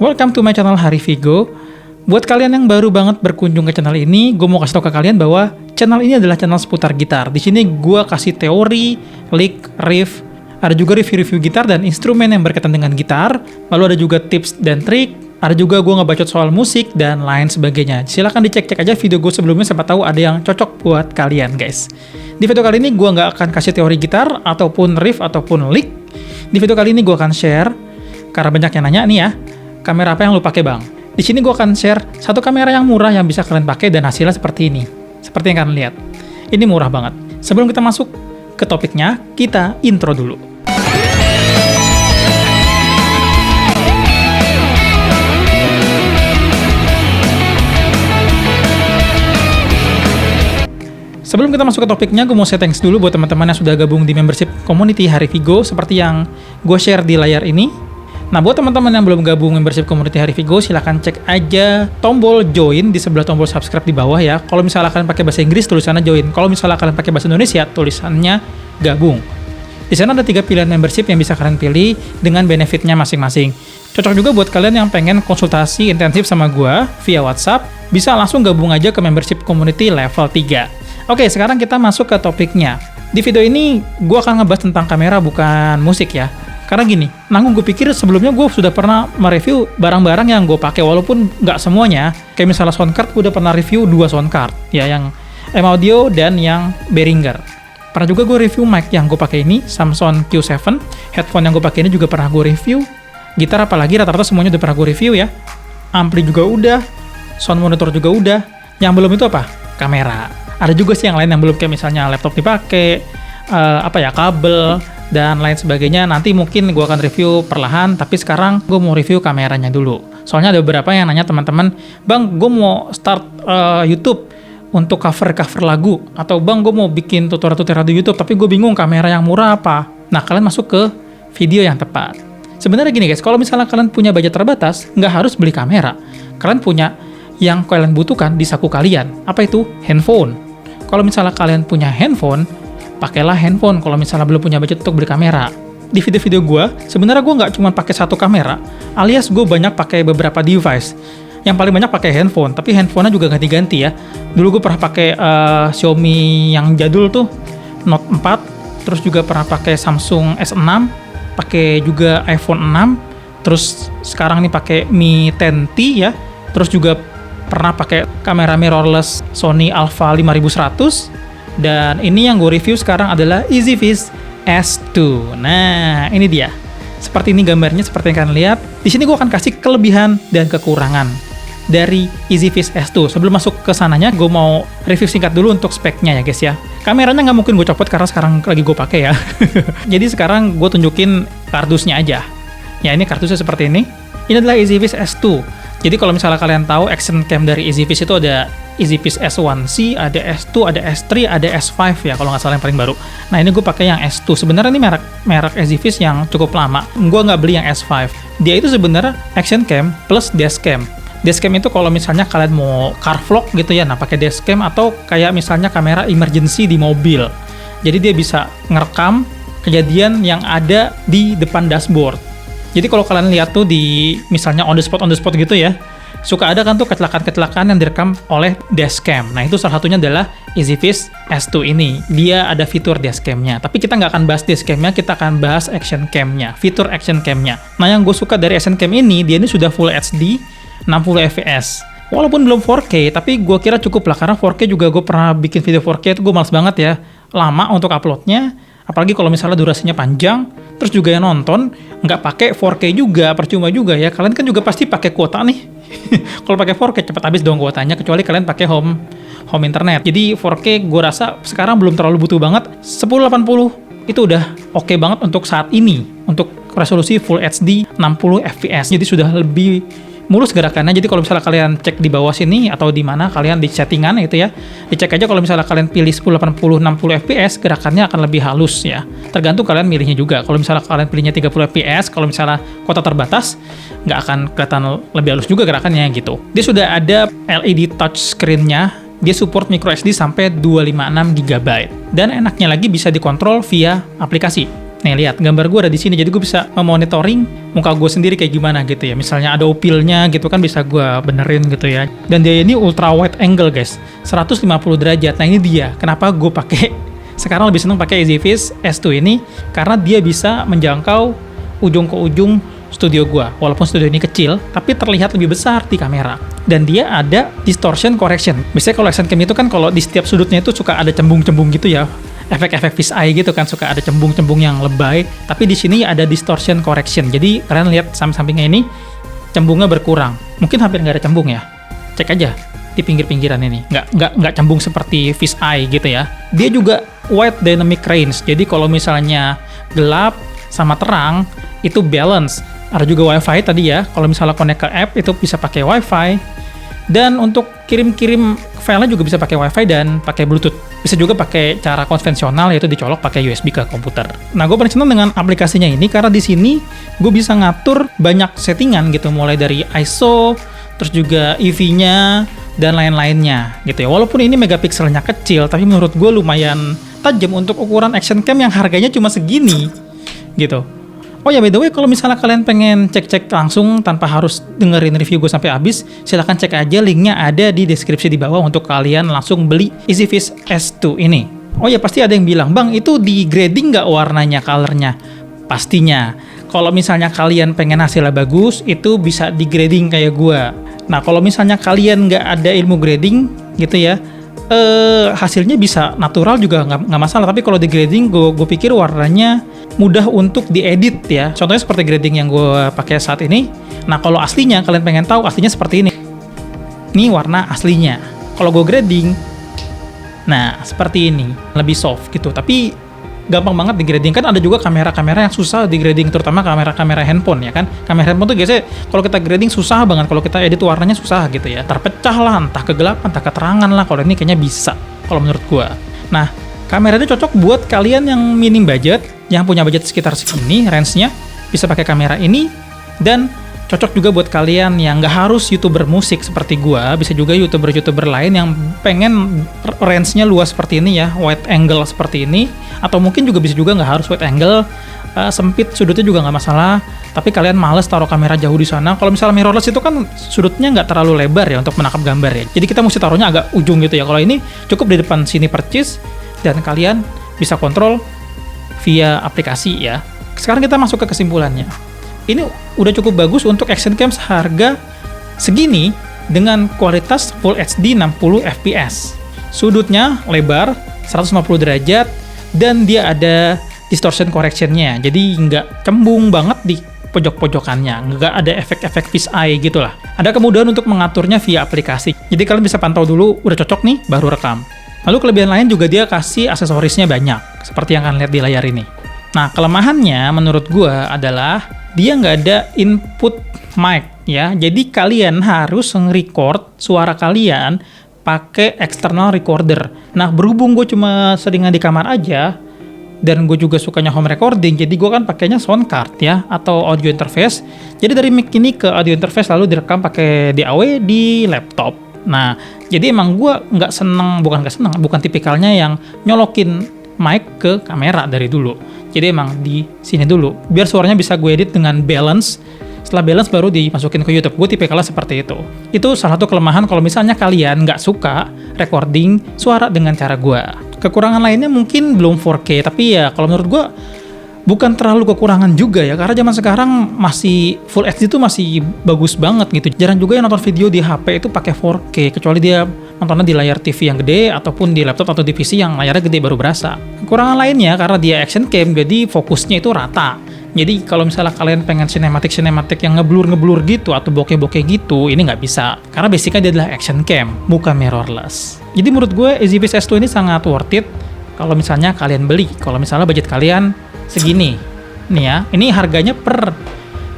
Welcome to my channel Hari Vigo. Buat kalian yang baru banget berkunjung ke channel ini, gue mau kasih tau ke kalian bahwa channel ini adalah channel seputar gitar. Di sini gue kasih teori, lick, riff, ada juga review-review gitar dan instrumen yang berkaitan dengan gitar. Lalu ada juga tips dan trik, ada juga gue ngebacot soal musik dan lain sebagainya. Silahkan dicek-cek aja video gue sebelumnya, siapa tahu ada yang cocok buat kalian guys. Di video kali ini gue nggak akan kasih teori gitar, ataupun riff, ataupun lick. Di video kali ini gue akan share, karena banyak yang nanya nih ya, kamera apa yang lu pakai bang? Di sini gue akan share satu kamera yang murah yang bisa kalian pakai dan hasilnya seperti ini. Seperti yang kalian lihat. Ini murah banget. Sebelum kita masuk ke topiknya, kita intro dulu. Sebelum kita masuk ke topiknya, gue mau say thanks dulu buat teman-teman yang sudah gabung di membership community Hari Vigo seperti yang gue share di layar ini. Nah, buat teman-teman yang belum gabung membership community Hari Vigo, silahkan cek aja tombol join di sebelah tombol subscribe di bawah ya. Kalau misalnya kalian pakai bahasa Inggris, tulisannya join. Kalau misalnya kalian pakai bahasa Indonesia, tulisannya gabung. Di sana ada 3 pilihan membership yang bisa kalian pilih dengan benefitnya masing-masing. Cocok juga buat kalian yang pengen konsultasi intensif sama gua via WhatsApp, bisa langsung gabung aja ke membership community level 3. Oke, sekarang kita masuk ke topiknya. Di video ini, gua akan ngebahas tentang kamera bukan musik ya. Karena gini, gue pikir sebelumnya gue sudah pernah mereview barang-barang yang gue pakai, walaupun nggak semuanya. Kayak misalnya sound card, gue udah pernah review 2 sound card, ya, yang M-Audio dan yang Behringer. Pernah juga gue review mic yang gue pakai ini, Samson Q7. Headphone yang gue pakai ini juga pernah gue review. Gitar apalagi rata-rata semuanya udah pernah gue review ya. Ampli juga udah, sound monitor juga udah. Yang belum itu apa? Kamera. Ada juga sih yang lain yang belum, kayak misalnya laptop dipakai, kabel, dan lain sebagainya. Nanti mungkin gue akan review perlahan, tapi sekarang gue mau review kameranya dulu. Soalnya ada beberapa yang nanya teman-teman, bang gue mau start YouTube untuk cover lagu, atau bang gue mau bikin tutorial di YouTube, tapi gue bingung kamera yang murah apa. Nah, kalian masuk ke video yang tepat. Sebenarnya gini guys, kalau misalnya kalian punya budget terbatas, nggak harus beli kamera. Kalian punya yang kalian butuhkan di saku kalian. Apa itu? Handphone. Kalau misalnya kalian punya handphone, pakailah handphone kalau misalnya belum punya budget untuk beli kamera. Di video-video gue, sebenarnya gue nggak cuma pakai satu kamera, alias gue banyak pakai beberapa device. Yang paling banyak pakai handphone, tapi handphonenya juga ganti-ganti ya. Dulu gue pernah pakai Xiaomi yang jadul tuh, Note 4, terus juga pernah pakai Samsung S6, pakai juga iPhone 6, terus sekarang nih pakai Mi 10T ya, terus juga pernah pakai kamera mirrorless Sony Alpha 5100. Dan ini yang gue review sekarang adalah EasyViz S2. Nah, ini dia. Seperti ini gambarnya, seperti yang kalian lihat. Di sini gue akan kasih kelebihan dan kekurangan dari EasyViz S2. Sebelum masuk ke sananya, gue mau review singkat dulu untuk speknya ya guys ya. Kameranya nggak mungkin gue copot karena sekarang lagi gue pakai ya. Jadi sekarang gue tunjukin kardusnya aja. Ya, ini kardusnya seperti ini. Ini adalah EasyViz S2. Jadi kalau misalnya kalian tahu action cam dari EasyViz itu ada EasyViz S1C, ada S2, ada S3, ada S5 ya kalau nggak salah yang paling baru. Nah, ini gue pakai yang S2. Sebenarnya ini merek EasyViz yang cukup lama. Gue nggak beli yang S5. Dia itu sebenarnya action cam plus dashcam. Dashcam itu kalau misalnya kalian mau car vlog gitu ya, nah pakai dashcam, atau kayak misalnya kamera emergency di mobil. Jadi dia bisa ngerekam kejadian yang ada di depan dashboard. Jadi kalau kalian lihat tuh di misalnya on the spot gitu ya, suka ada kan tuh kecelakaan yang direkam oleh dashcam. Nah, itu salah satunya adalah EasyViz S2 ini. Dia ada fitur dashcam-nya. Tapi kita nggak akan bahas dashcam-nya, kita akan bahas action cam-nya, fitur action cam-nya. Nah, yang gue suka dari action cam ini, dia ini sudah Full HD 60 fps. Walaupun belum 4K, tapi gue kira cukup lah, karena 4K juga gue pernah bikin video 4K itu gue males banget ya, lama untuk uploadnya. Apalagi kalau misalnya durasinya panjang, terus juga yang nonton nggak pakai 4K juga, percuma juga ya. Kalian kan juga pasti pakai kuota nih. Kalau pakai 4K cepat habis dong kuotanya, kecuali kalian pakai home internet. Jadi 4K gue rasa sekarang belum terlalu butuh banget. 1080 itu udah oke banget untuk saat ini, untuk resolusi Full HD 60 fps. Jadi sudah lebih mulus gerakannya. Jadi kalau misalnya kalian cek di bawah sini atau di mana kalian di settingan itu ya, dicek aja kalau misalnya kalian pilih 1080 60 fps, gerakannya akan lebih halus ya. Tergantung kalian milihnya juga. Kalau misalnya kalian pilihnya 30 fps, kalau misalnya kuota terbatas, nggak akan kelihatan lebih halus juga gerakannya gitu. Dia sudah ada LED touch screen-nya. Dia support microSD sampai 256 GB. Dan enaknya lagi bisa dikontrol via aplikasi. Nih lihat, gambar gue ada di sini, jadi gue bisa memonitoring muka gue sendiri kayak gimana gitu ya. Misalnya ada upilnya gitu kan bisa gue benerin gitu ya. Dan dia ini ultra wide angle guys, 150 derajat. Nah ini dia, kenapa gue pakai sekarang lebih seneng pakai EasyViz S2 ini, karena dia bisa menjangkau ujung ke ujung studio gue. Walaupun studio ini kecil, tapi terlihat lebih besar di kamera. Dan dia ada distortion correction. Biasanya kalau action cam itu kan kalau di setiap sudutnya itu suka ada cembung-cembung gitu ya. Efek-efek fisheye gitu kan, suka ada cembung-cembung yang lebay, tapi di sini ada distortion correction. Jadi kalian lihat samping-sampingnya ini cembungnya berkurang. Mungkin hampir nggak ada cembung ya. Cek aja di pinggir-pinggiran ini. Nggak cembung seperti fisheye gitu ya. Dia juga wide dynamic range. Jadi kalau misalnya gelap sama terang itu balance. Ada juga WiFi tadi ya. Kalau misalnya connect ke app itu bisa pakai WiFi. Dan untuk kirim-kirim filenya juga bisa pakai WiFi dan pakai Bluetooth. Bisa juga pakai cara konvensional, yaitu dicolok pakai USB ke komputer. Nah, gue paling seneng dengan aplikasinya ini karena di sini gue bisa ngatur banyak settingan gitu, mulai dari ISO, terus juga EV-nya dan lain-lainnya gitu ya. Walaupun ini megapikselnya kecil, tapi menurut gue lumayan tajam untuk ukuran action cam yang harganya cuma segini gitu. Oh ya, by the way, kalau misalnya kalian pengen cek-cek langsung tanpa harus dengerin review gue sampai habis, silahkan cek aja, linknya ada di deskripsi di bawah untuk kalian langsung beli EasyViz S2 ini. Oh ya, pasti ada yang bilang, Bang, itu di grading nggak warnanya, colornya? Pastinya. Kalau misalnya kalian pengen hasilnya bagus, itu bisa di grading kayak gue. Nah, kalau misalnya kalian nggak ada ilmu grading, gitu ya, hasilnya bisa natural juga nggak masalah. Tapi kalau di grading, gue pikir warnanya mudah untuk diedit ya. Contohnya seperti grading yang gue pakai saat ini. Nah, kalau aslinya kalian pengen tahu aslinya seperti ini. Ini warna aslinya. Kalau gue grading, nah seperti ini, lebih soft gitu. Tapi gampang banget di grading. Kan ada juga kamera-kamera yang susah di grading, terutama kamera-kamera handphone ya kan. Kamera handphone tuh biasanya kalau kita grading susah banget. Kalau kita edit warnanya susah gitu ya. Terpecah lah, entah kegelapan, entah keterangan lah. Kalau ini kayaknya bisa, kalau menurut gue. Nah, kamera ini cocok buat kalian yang minim budget, yang punya budget sekitar segini, range-nya, bisa pakai kamera ini. Dan cocok juga buat kalian yang nggak harus YouTuber musik seperti gua, bisa juga YouTuber-YouTuber lain yang pengen range-nya luas seperti ini ya, wide angle seperti ini, atau mungkin juga bisa juga nggak harus wide angle, sempit sudutnya juga nggak masalah, tapi kalian males taruh kamera jauh di sana. Kalau misalnya mirrorless itu kan sudutnya nggak terlalu lebar ya untuk menangkap gambar ya, jadi kita mesti taruhnya agak ujung gitu ya. Kalau ini cukup di depan sini percis, dan kalian bisa kontrol via aplikasi ya. Sekarang kita masuk ke kesimpulannya. Ini udah cukup bagus untuk action cam seharga segini dengan kualitas Full HD 60 fps. Sudutnya lebar 150 derajat dan dia ada distortion correction-nya. Jadi nggak cembung banget di pojok-pojokannya, nggak ada efek-efek fisheye gitu lah. Ada kemudahan untuk mengaturnya via aplikasi. Jadi kalian bisa pantau dulu udah cocok nih baru rekam. Lalu kelebihan lain juga dia kasih aksesorisnya banyak, seperti yang kalian lihat di layar ini. Nah, kelemahannya menurut gua adalah dia nggak ada input mic ya. Jadi kalian harus nge-record suara kalian pakai external recorder. Nah, berhubung gue cuma seringan di kamar aja, dan gue juga sukanya home recording, jadi gue kan pakainya sound card ya, atau audio interface. Jadi dari mic ini ke audio interface lalu direkam pakai DAW di laptop. Nah, jadi emang gue bukan tipikalnya yang nyolokin mic ke kamera dari dulu. Jadi emang di sini dulu, biar suaranya bisa gue edit dengan balance. Setelah balance baru dimasukin ke YouTube. Gue tipikalnya seperti itu. Itu salah satu kelemahan kalau misalnya kalian nggak suka recording suara dengan cara gue. Kekurangan lainnya mungkin belum 4K, tapi ya kalau menurut gue bukan terlalu kekurangan juga ya, karena zaman sekarang masih Full HD itu masih bagus banget gitu. Jarang juga yang nonton video di HP itu pakai 4K, kecuali dia nontonnya di layar TV yang gede ataupun di laptop atau di PC yang layarnya gede baru berasa. Kekurangan lainnya karena dia action cam, jadi fokusnya itu rata. Jadi kalau misalnya kalian pengen sinematik yang ngeblur gitu atau bokeh gitu, ini nggak bisa. Karena basicnya dia adalah action cam, bukan mirrorless. Jadi menurut gue EasyViz S2 ini sangat worth it kalau misalnya kalian beli. Kalau misalnya budget kalian segini. Nih ya, ini harganya per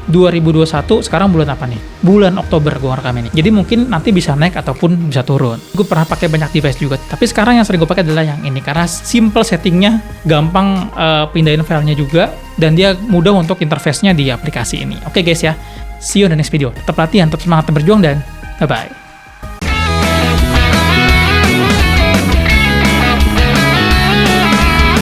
2021, sekarang bulan apa nih? Bulan Oktober gue ngerekam ini. Jadi mungkin nanti bisa naik ataupun bisa turun. Gue pernah pakai banyak device juga, tapi sekarang yang sering gue pakai adalah yang ini karena simple settingnya, gampang pindahin filenya juga, dan dia mudah untuk interface-nya di aplikasi ini. Oke guys ya, see you in the next video. Tetap latihan, tetap semangat berjuang, dan bye-bye.